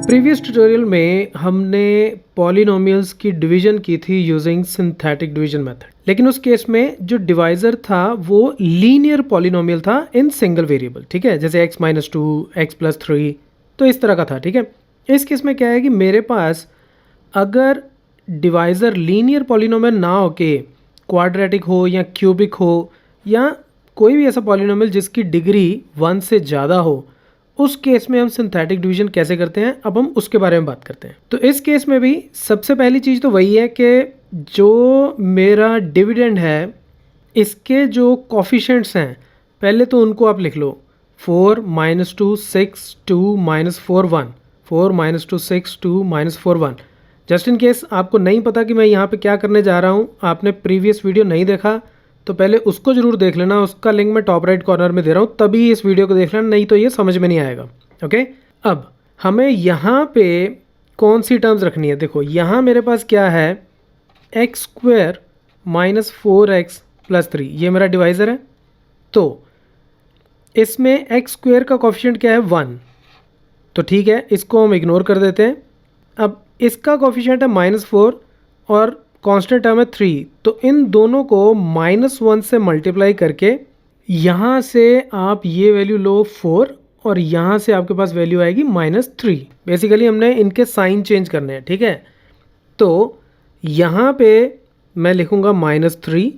Previous tutorial में हमने polynomials की डिवीजन की थी यूजिंग सिंथेटिक डिवीजन मेथड, लेकिन उस केस में जो डिवाइजर था वो लीनियर पॉलिनोमियल था इन सिंगल वेरिएबल। ठीक है, जैसे x-2 x+3 तो इस तरह का था। ठीक है, इस केस में क्या है कि मेरे पास अगर डिवाइजर लीनियर पॉलिनोमियल ना हो के क्वाड्रेटिक हो या क्यूबिक हो या कोई भी ऐसा पॉलिनोमियल जिसकी डिग्री 1 से ज़्यादा हो, उस केस में हम सिंथेटिक डिवीजन कैसे करते हैं, अब हम उसके बारे में बात करते हैं। तो इस केस में भी सबसे पहली चीज़ तो वही है कि जो मेरा डिविडेंड है इसके जो कॉफिशेंट्स हैं पहले तो उनको आप लिख लो। 4 - 2 6 2 -4 1, 4 - 2 6 2 -4 1। जस्ट इन केस आपको नहीं पता कि मैं यहाँ पे क्या करने जा रहा हूँ, आपने प्रीवियस वीडियो नहीं देखा तो पहले उसको ज़रूर देख लेना, उसका लिंक मैं टॉप राइट कॉर्नर में दे रहा हूँ, तभी इस वीडियो को देख लेना, नहीं तो ये समझ में नहीं आएगा। ओके, अब हमें यहाँ पे कौन सी टर्म्स रखनी है। देखो यहाँ मेरे पास क्या है, x² - 4x + 3, ये मेरा डिवाइज़र है। तो इसमें x² का कॉफिशिएंट क्या है, 1, तो ठीक है इसको हम इग्नोर कर देते हैं। अब इसका कॉफिशिएंट है -4 और कांस्टेंट टर्म है 3, तो इन दोनों को -1 से मल्टीप्लाई करके यहाँ से आप ये वैल्यू लो 4 और यहाँ से आपके पास वैल्यू आएगी -3। बेसिकली हमने इनके साइन चेंज करने हैं। ठीक है, तो यहाँ पे मैं लिखूँगा -3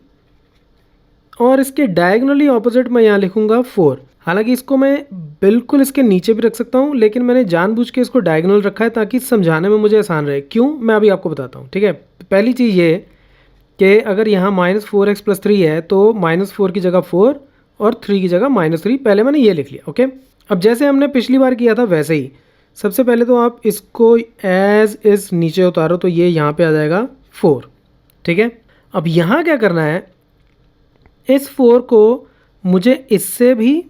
और इसके डायगोनली ऑपोजिट मैं यहाँ लिखूँगा 4। हालांकि इसको मैं बिल्कुल इसके नीचे भी रख सकता हूँ, लेकिन मैंने जानबूझ के इसको डायगोनल रखा है ताकि समझाने में मुझे आसान रहे। क्यों, मैं अभी आपको बताता हूँ। ठीक है, पहली चीज़ ये कि अगर यहाँ -4x + 3 है तो -4 की जगह 4 और 3 की जगह -3, पहले मैंने ये लिख लिया। ओके, अब जैसे हमने पिछली बार किया था वैसे ही सबसे पहले तो आप इसको एज इस नीचे उतारो तो ये यहाँ पे आ जाएगा 4। ठीक है, अब यहाँ क्या करना है, इस 4 को मुझे इससे भी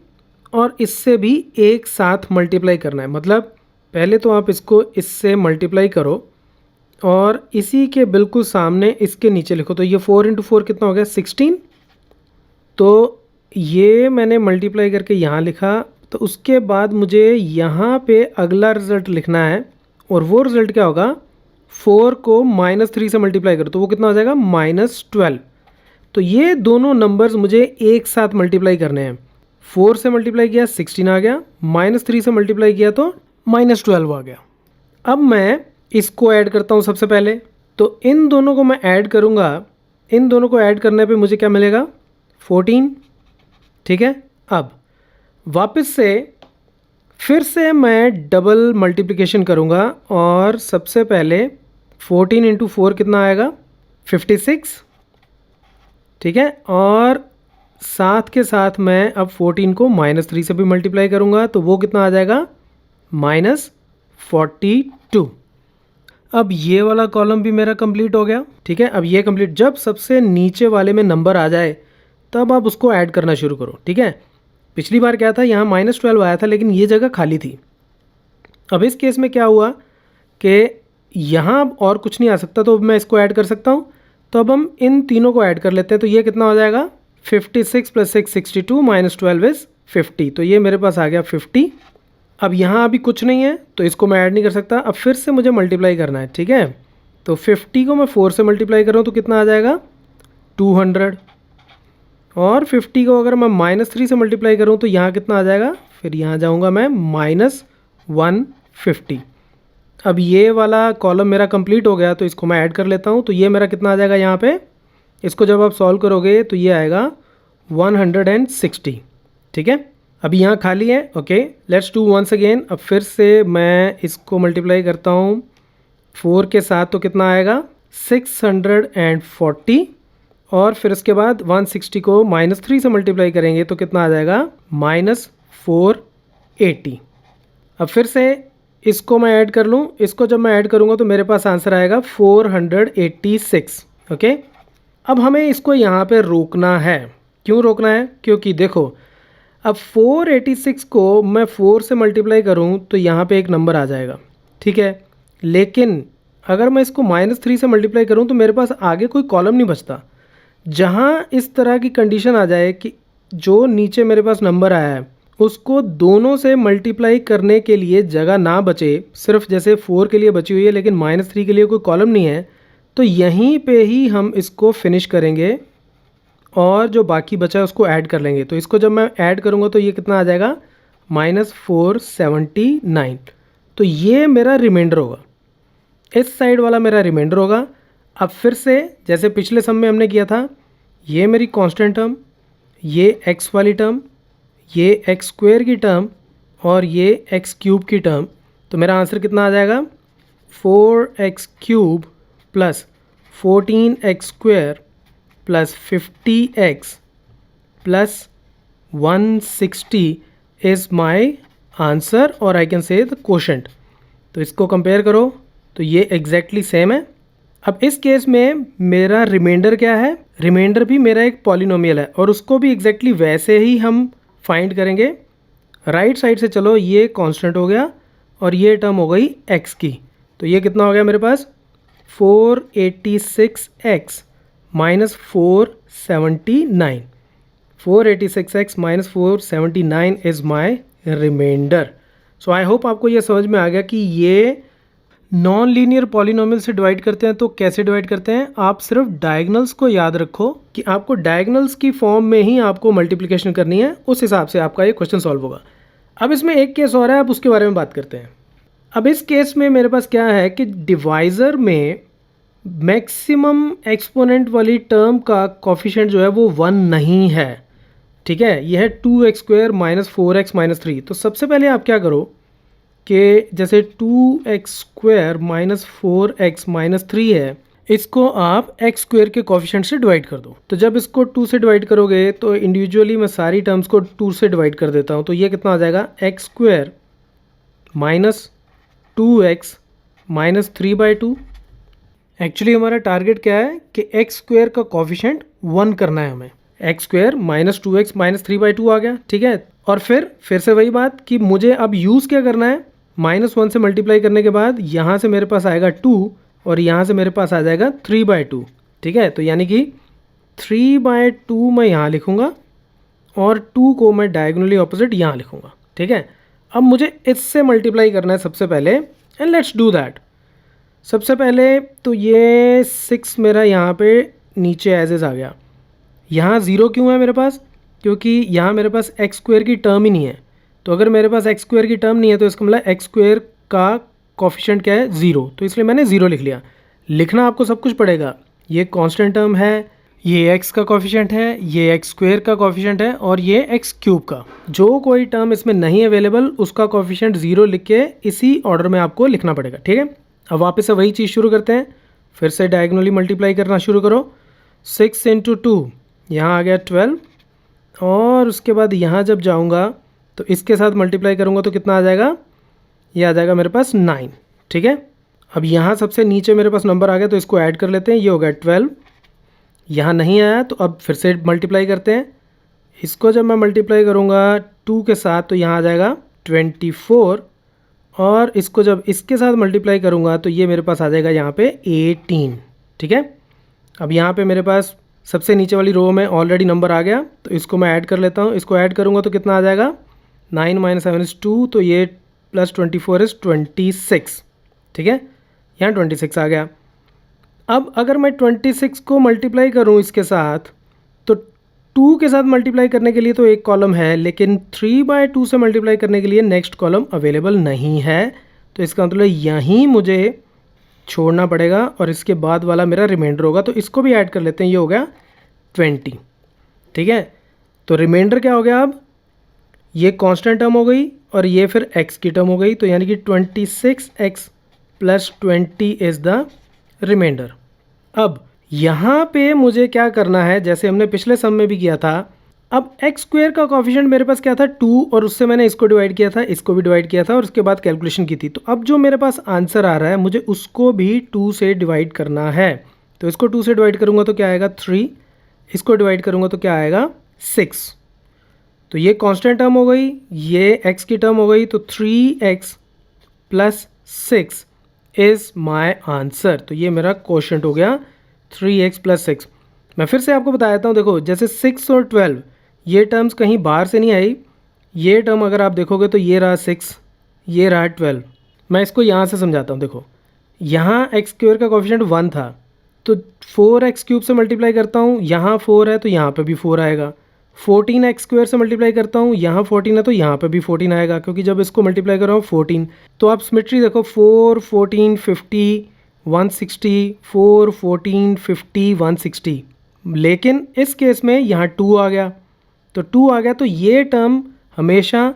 और इससे भी एक साथ मल्टीप्लाई करना है। मतलब पहले तो आप इसको इससे मल्टीप्लाई करो और इसी के बिल्कुल सामने इसके नीचे लिखो, तो ये 4 × 4 कितना हो गया, 16। तो ये मैंने मल्टीप्लाई करके यहाँ लिखा, तो उसके बाद मुझे यहाँ पे अगला रिज़ल्ट लिखना है और वो रिज़ल्ट क्या होगा, 4 को -3 से मल्टीप्लाई करो तो वो कितना हो जाएगा, -12। तो ये दोनों नंबर्स मुझे एक साथ मल्टीप्लाई करने हैं। 4 से मल्टीप्लाई किया 16 आ गया, -3 से मल्टीप्लाई किया तो -12 आ गया। अब मैं इसको ऐड करता हूँ सबसे पहले, तो इन दोनों को मैं ऐड करूँगा, इन दोनों को ऐड करने पे मुझे क्या मिलेगा, 14। ठीक है, अब वापस से फिर से मैं डबल मल्टीप्लिकेशन करूँगा और सबसे पहले 14 × 4 कितना आएगा, 56। ठीक है, और साथ के साथ मैं अब 14 को -3 से भी मल्टीप्लाई करूँगा तो वो कितना आ जाएगा, -42। अब ये वाला कॉलम भी मेरा कंप्लीट हो गया। ठीक है, अब ये कंप्लीट, जब सबसे नीचे वाले में नंबर आ जाए तब आप उसको ऐड करना शुरू करो। ठीक है, पिछली बार क्या था, यहाँ -12 आया था लेकिन ये जगह खाली थी। अब इस केस में क्या हुआ कि यहाँ और कुछ नहीं आ सकता, तो अब मैं इसको ऐड कर सकता हूँ। तो अब हम इन तीनों को ऐड कर लेते हैं, तो ये कितना हो जाएगा, 56 + 6 62 -12 इज़ 50। तो ये मेरे पास आ गया 50। अब यहाँ अभी कुछ नहीं है तो इसको मैं ऐड नहीं कर सकता, अब फिर से मुझे मल्टीप्लाई करना है। ठीक है, तो 50 को मैं 4 से मल्टीप्लाई कर रहा हूँ तो कितना आ जाएगा, 200। और 50 को अगर मैं -3 से मल्टीप्लाई करूँ तो यहाँ कितना आ जाएगा, फिर यहाँ जाऊँगा मैं -150। अब ये वाला कॉलम मेरा कंप्लीट हो गया तो इसको मैं ऐड कर लेता हूँ, तो ये मेरा कितना आ जाएगा यहाँ पे, इसको जब आप सॉल्व करोगे तो ये आएगा 160। ठीक है, अभी यहाँ खाली है। Okay, let's do once again. अब फिर से मैं इसको मल्टीप्लाई करता हूँ 4 के साथ तो कितना आएगा, 640 और फिर उसके बाद 160 को -3 से मल्टीप्लाई करेंगे तो कितना आ जाएगा, -480। अब फिर से इसको मैं ऐड कर लूँ, इसको जब मैं ऐड करूँगा तो मेरे पास आंसर आएगा 486। ओके, अब हमें इसको यहाँ पे रोकना है। क्यों रोकना है, क्योंकि देखो अब 486 को मैं 4 से मल्टीप्लाई करूँ तो यहाँ पे एक नंबर आ जाएगा। ठीक है, लेकिन अगर मैं इसको -3 से मल्टीप्लाई करूँ तो मेरे पास आगे कोई कॉलम नहीं बचता। जहाँ इस तरह की कंडीशन आ जाए कि जो नीचे मेरे पास नंबर आया है उसको दोनों से मल्टीप्लाई करने के लिए जगह ना बचे, सिर्फ जैसे 4 के लिए बची हुई है लेकिन -3 के लिए कोई कॉलम नहीं है, तो यहीं पे ही हम इसको फिनिश करेंगे और जो बाकी बचा है उसको ऐड कर लेंगे। तो इसको जब मैं ऐड करूँगा तो ये कितना आ जाएगा, -479। तो ये मेरा रिमाइंडर होगा, इस साइड वाला मेरा रिमाइंडर होगा। अब फिर से जैसे पिछले सम में हमने किया था, ये मेरी कांस्टेंट टर्म, ये x वाली टर्म, ये x² की टर्म और ये x³ की टर्म। तो मेरा आंसर कितना आ जाएगा, 4x³ plus 14x² plus 50x plus 160 is my answer और I can say the quotient. तो इसको कंपेयर करो तो ये एग्जैक्टली सेम है। अब इस केस में मेरा रिमाइंडर क्या है, रिमाइंडर भी मेरा एक पॉलिनोमियल है और उसको भी एग्जैक्टली वैसे ही हम फाइंड करेंगे। राइट साइड से चलो, ये कांस्टेंट हो गया और ये टर्म हो गई x की। तो ये कितना हो गया मेरे पास, 486x minus 479। 486x minus 479 is my remainder. So I hope आपको ये समझ में आ गया कि ये नॉन लीनियर पॉलिनोमियल से डिवाइड करते हैं। तो कैसे डिवाइड करते हैं, आप सिर्फ डायगोनल्स को याद रखो कि आपको डायगोनल्स की फॉर्म में ही आपको मल्टीप्लिकेशन करनी है, उस हिसाब से आपका ये क्वेश्चन सॉल्व होगा। अब इसमें एक केस और है, आप उसके बारे में बात करते हैं। अब इस केस में मेरे पास क्या है कि डिवाइज़र में मैक्सिमम एक्सपोनेंट वाली टर्म का कोफिशिएंट जो है वो 1 नहीं है, ठीक है। यह है 2x² माइनस 4x माइनस 3। तो सबसे पहले आप क्या करो कि जैसे 2x² माइनस 4x माइनस 3 है, इसको आप x² के कोफिशिएंट से डिवाइड कर दो। तो जब इसको 2 से डिवाइड करोगे तो इंडिविजुअली मैं सारी टर्म्स को 2 से डिवाइड कर देता हूँ। तो ये कितना आ जाएगा, x² minus 2x minus 3/2। Actually हमारा टारगेट क्या है कि x² का कोफिशिएंट 1 करना है हमें। x² माइनस 2x माइनस 3/2 आ गया, ठीक है। और फिर से वही बात कि मुझे अब यूज़ क्या करना है, -1 से मल्टीप्लाई करने के बाद यहाँ से मेरे पास आएगा 2 और यहाँ से मेरे पास आ जाएगा 3/2, ठीक है। तो यानी कि 3/2 मैं यहाँ लिखूँगा और 2 को मैं डायगोनली ऑपोजिट यहाँ लिखूँगा, ठीक है। अब मुझे इससे मल्टीप्लाई करना है सबसे पहले, एंड लेट्स डू दैट। सबसे पहले तो ये 6 मेरा यहाँ पे नीचे एज इज़ आ गया। यहाँ 0 क्यों है मेरे पास, क्योंकि यहाँ मेरे पास x² की टर्म ही नहीं है। तो अगर मेरे पास x² की टर्म नहीं है तो इसका मतलब x² का कोफिशिएंट क्या है, 0। तो इसलिए मैंने 0 लिख लिया। लिखना आपको सब कुछ पड़ेगा। ये कांस्टेंट टर्म है, ये x का कोफिशिएंट है, ये x² का कोफिशिएंट है और ये x³ का। जो कोई टर्म इसमें नहीं अवेलेबल उसका कोफिशिएंट 0 लिख के इसी ऑर्डर में आपको लिखना पड़ेगा, ठीक है। अब वापस से वही चीज़ शुरू करते हैं, फिर से डायगोनली मल्टीप्लाई करना शुरू करो। 6 × 2 यहाँ आ गया 12 और उसके बाद यहाँ जब जाऊँगा तो इसके साथ मल्टीप्लाई करूँगा तो कितना आ जाएगा, ये आ जाएगा मेरे पास 9, ठीक है। अब यहाँ सबसे नीचे मेरे पास नंबर आ गया तो इसको ऐड कर लेते हैं, ये हो गया 12। यहाँ नहीं आया तो अब फिर से मल्टीप्लाई करते हैं। इसको जब मैं मल्टीप्लाई करूँगा 2 के साथ तो यहाँ आ जाएगा 24 और इसको जब इसके साथ मल्टीप्लाई करूँगा तो ये मेरे पास आ जाएगा यहाँ पे 18, ठीक है। अब यहाँ पे मेरे पास सबसे नीचे वाली रो में ऑलरेडी नंबर आ गया तो इसको मैं ऐड कर लेता हूँ। इसको ऐड करूँगा तो कितना आ जाएगा, 9 - 7 = 2, तो ये प्लस 24 = 26, ठीक है। यहाँ 26 आ गया। अब अगर मैं 26 को मल्टीप्लाई करूँ इसके साथ तो 2 के साथ मल्टीप्लाई करने के लिए तो एक कॉलम है, लेकिन 3/2 से मल्टीप्लाई करने के लिए नेक्स्ट कॉलम अवेलेबल नहीं है। तो इसका मतलब यहीं मुझे छोड़ना पड़ेगा और इसके बाद वाला मेरा रिमाइंडर होगा। तो इसको भी ऐड कर लेते हैं, ये हो गया 20, ठीक है। तो रिमाइंडर क्या हो गया, अब ये कांस्टेंट टर्म हो गई और ये फिर x की टर्म हो गई। तो यानी कि 26x + 20 इज़ द रिमाइंडर। अब यहाँ पे मुझे क्या करना है, जैसे हमने पिछले सम में भी किया था। अब x² का कोफिशिएंट मेरे पास क्या था, 2, और उससे मैंने इसको डिवाइड किया था, इसको भी डिवाइड किया था और उसके बाद कैलकुलेशन की थी। तो अब जो मेरे पास आंसर आ रहा है मुझे उसको भी 2 से डिवाइड करना है। तो इसको 2 से डिवाइड करूँगा तो क्या आएगा, 3। इसको डिवाइड करूँगा तो क्या आएगा, 6। तो ये कांस्टेंट टर्म हो गई, ये x की टर्म हो गई। तो 3x + 6 इज़ माई आंसर। तो ये मेरा क्वोशंट हो गया, 3x + 6। मैं फिर से आपको बता देता हूँ, देखो जैसे 6 और 12 ये टर्म्स कहीं बाहर से नहीं आई, ये टर्म अगर आप देखोगे तो ये रहा 6, ये रहा 12। मैं इसको यहाँ से समझाता हूँ। देखो यहाँ एक्स स्क्वायर का कोफिशिएंट 1 था, तो 4x³ से मल्टीप्लाई करता हूँ, यहाँ 4 है तो यहाँ पे भी 4 आएगा। 14x² से मल्टीप्लाई करता हूँ, यहाँ 14 है तो यहाँ पे भी 14 आएगा, क्योंकि जब इसको मल्टीप्लाई कर रहा हूँ 14। तो आप सिमेट्री देखो, 4 14 50 160, 4 14 50 160। लेकिन इस केस में यहाँ 2 आ गया, तो 2 आ गया तो ये टर्म हमेशा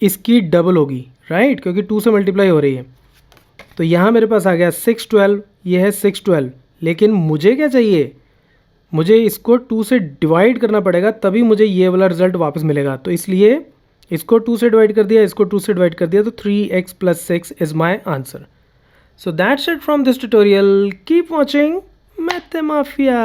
इसकी डबल होगी, राइट, क्योंकि 2 से मल्टीप्लाई हो रही है। तो यहाँ मेरे पास आ गया 612, ये है 612। लेकिन मुझे क्या चाहिए, मुझे इसको 2 से डिवाइड करना पड़ेगा, तभी मुझे ये वाला रिजल्ट वापस मिलेगा। तो इसलिए इसको 2 से डिवाइड कर दिया, इसको 2 से डिवाइड कर दिया, तो 3x + 6 is my answer. So that's it from this tutorial. Keep watching Mathemafia.